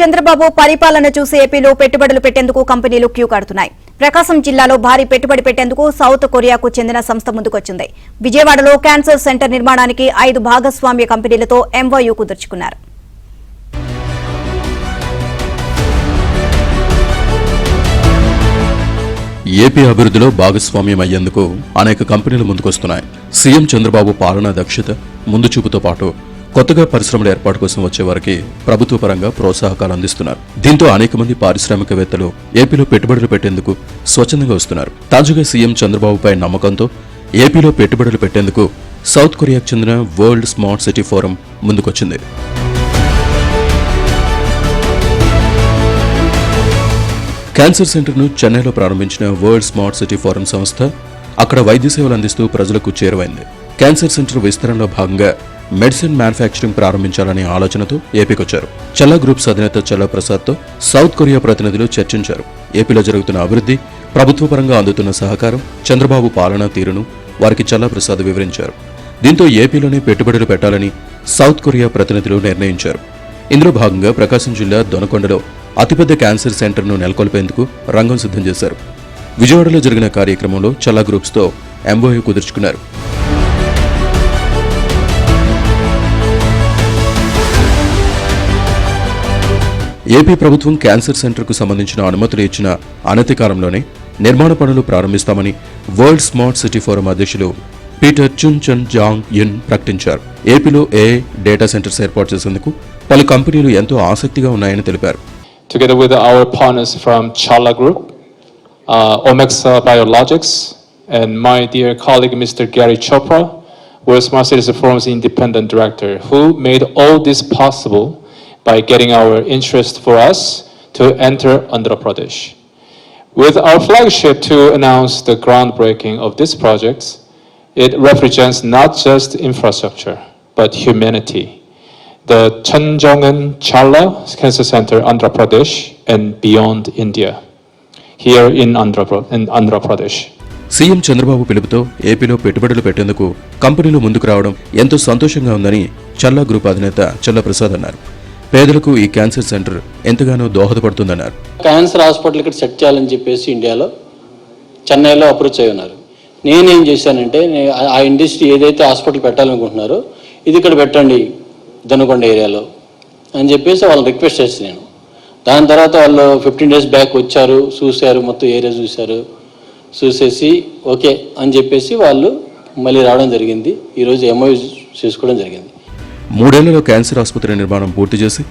చంద్రబాబు పరిపాలన చూసి ఏపీలో పెట్టుబడులు పెట్టేందుకు కంపెనీలు క్యూ కడుతున్నాయి. ప్రకాశం జిల్లాలో భారీ పెట్టుబడి పెట్టేందుకు సౌత్ కొరియాకు చెందిన సంస్థ ముందుకొచ్చింది. విజయవాడలో క్యాన్సర్ సెంటర్ నిర్మాణానికి 5 భాగస్వామ్య కంపెనీలతో ఎంఓయూ కుదుర్చుకున్నారు. ఏపీ అభివృద్ధిలో భాగస్వామ్యం అయ్యేందుకు అనేక కంపెనీలు ముందుకొస్తున్నాయి. సీఎం చంద్రబాబు పాలనా దక్షత, ముందు చూపుతో పాటు కొత్తగా పరిశ్రమల ఏర్పాటు కోసం వచ్చే వారికి ప్రభుత్వ పరంగా ప్రోత్సాహకాలు అందిస్తున్నారు. దీంతో అనేక మంది పారిశ్రామికవేత్తలు ఏపీలో పెట్టుబడులు పెట్టేందుకు స్వచ్ఛందంగా వస్తున్నారు. తాజాగా సీఎం చంద్రబాబుపై నమ్మకంతో ఏపీలో పెట్టుబడులు పెట్టేందుకు సౌత్ కొరియాకు చెందిన వరల్డ్ స్మార్ట్ సిటీ ఫోరం ముందుకొచ్చింది. క్యాన్సర్ సెంటర్ను చెన్నైలో ప్రారంభించిన వరల్డ్ స్మార్ట్ సిటీ ఫోరం సంస్థ అక్కడ వైద్య సేవలు అందిస్తూ ప్రజలకు చేరువైంది. క్యాన్సర్ సెంటర్ విస్తరణలో భాగంగా మెడిసిన్ మ్యానుఫ్యాక్చరింగ్ ప్రారంభించాలనే ఆలోచనతో ఏపీకొచ్చారు. చల్లా గ్రూప్స్ అధినేత చల్లా ప్రసాద్తో సౌత్ కొరియా ప్రతినిధులు చర్చించారు. ఏపీలో జరుగుతున్న అభివృద్ధి, ప్రభుత్వ పరంగా అందుతున్న సహకారం, చంద్రబాబు పాలనా తీరును వారికి చల్లా ప్రసాద్ వివరించారు. దీంతో ఏపీలోనే పెట్టుబడులు పెట్టాలని సౌత్ కొరియా ప్రతినిధులు నిర్ణయించారు. ఇందులో భాగంగా ప్రకాశం జిల్లా దొనకొండలో అతిపెద్ద క్యాన్సర్ సెంటర్ను నెలకొల్పేందుకు రంగం సిద్ధం చేశారు. విజయవాడలో జరిగిన కార్యక్రమంలో చల్లా గ్రూప్స్తో ఎంఓయూ కుదుర్చుకున్నారు. ఏపీ ప్రభుత్వం క్యాన్సర్ సెంటర్కు సంబంధించిన అనుమతులు ఇచ్చిన అనతి కాలంలోనే నిర్మాణ పనులు ప్రారంభిస్తామని వరల్డ్ స్మార్ట్ సిటీ ఫోరం అధ్యక్షులు పీటర్ చున్ చన్ జాంగ్ యున్ ప్రకటించారు. ఏపీలో ఏఐ డేటా సెంటర్స్ ఏర్పాటు చేసేందుకు పలు కంపెనీలు ఎంతో ఆసక్తిగా ఉన్నాయని తెలిపారు. Together with our partners from Challa Group, Omex Biologics, and my dear colleague Mr. Gary Chopra, World Smart Cities Forum's independent director, who made all this possible by getting our interest for us to enter Andhra Pradesh. With our flagship to announce the groundbreaking of this project, it represents not just infrastructure, but humanity. The Chanjongan Challa Cancer Center, Andhra Pradesh, and beyond India, here in Andhra Pradesh. CM Chandrababu పిలుపుతో ఏపీలో పెట్టుబడులు పెట్టేందుకు కంపెనీలు ముందుకు రావడం ఎంతో సంతోషంగా ఉందని చల్లా గ్రూప్ అధినేత చల్లా ప్రసాద్ అన్నారు. పేదలకు ఈ క్యాన్సర్ సెంటర్ ఎంతగానో దోహదపడుతుందన్నారు. క్యాన్సర్ హాస్పిటల్ ఇక్కడ సెట్ చేయాలని చెప్పేసి ఇండియాలో చెన్నైలో అప్రోచ్ అయి ఉన్నారు. నేనేం చేశానంటే ఆ ఇండస్ట్రీ ఏదైతే హాస్పిటల్ పెట్టాలనుకుంటున్నారో ఇది ఇక్కడ పెట్టండి దొనకొండ ఏరియాలో అని చెప్పేసి వాళ్ళని రిక్వెస్ట్ చేసి నేను దాని తర్వాత వాళ్ళు 15 days బ్యాక్ వచ్చారు, చూశారు, మొత్తం ఏరియా చూసేసి ఓకే అని చెప్పేసి వాళ్ళు మళ్ళీ రావడం జరిగింది. ఈరోజు ఎంఓయూ చేసుకోవడం జరిగింది. 3 ఏళ్లలో క్యాన్సర్ ఆసుపత్రి నిర్మాణం పూర్తి చేసి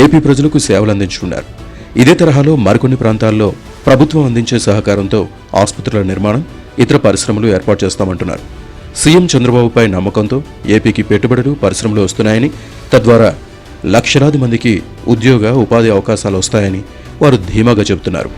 ఏపీ ప్రజలకు సేవలు అందించుకున్నారు. ఇదే తరహాలో మరికొన్ని ప్రాంతాల్లో ప్రభుత్వం అందించే సహకారంతో ఆసుపత్రుల నిర్మాణం, ఇతర పరిశ్రమలు ఏర్పాటు చేస్తామంటున్నారు. సీఎం చంద్రబాబుపై నమ్మకంతో ఏపీకి పెట్టుబడులు, పరిశ్రమలు వస్తున్నాయని, తద్వారా లక్షలాది మందికి ఉద్యోగ, ఉపాధి అవకాశాలు వస్తాయని వారు ధీమాగా చెబుతున్నారు.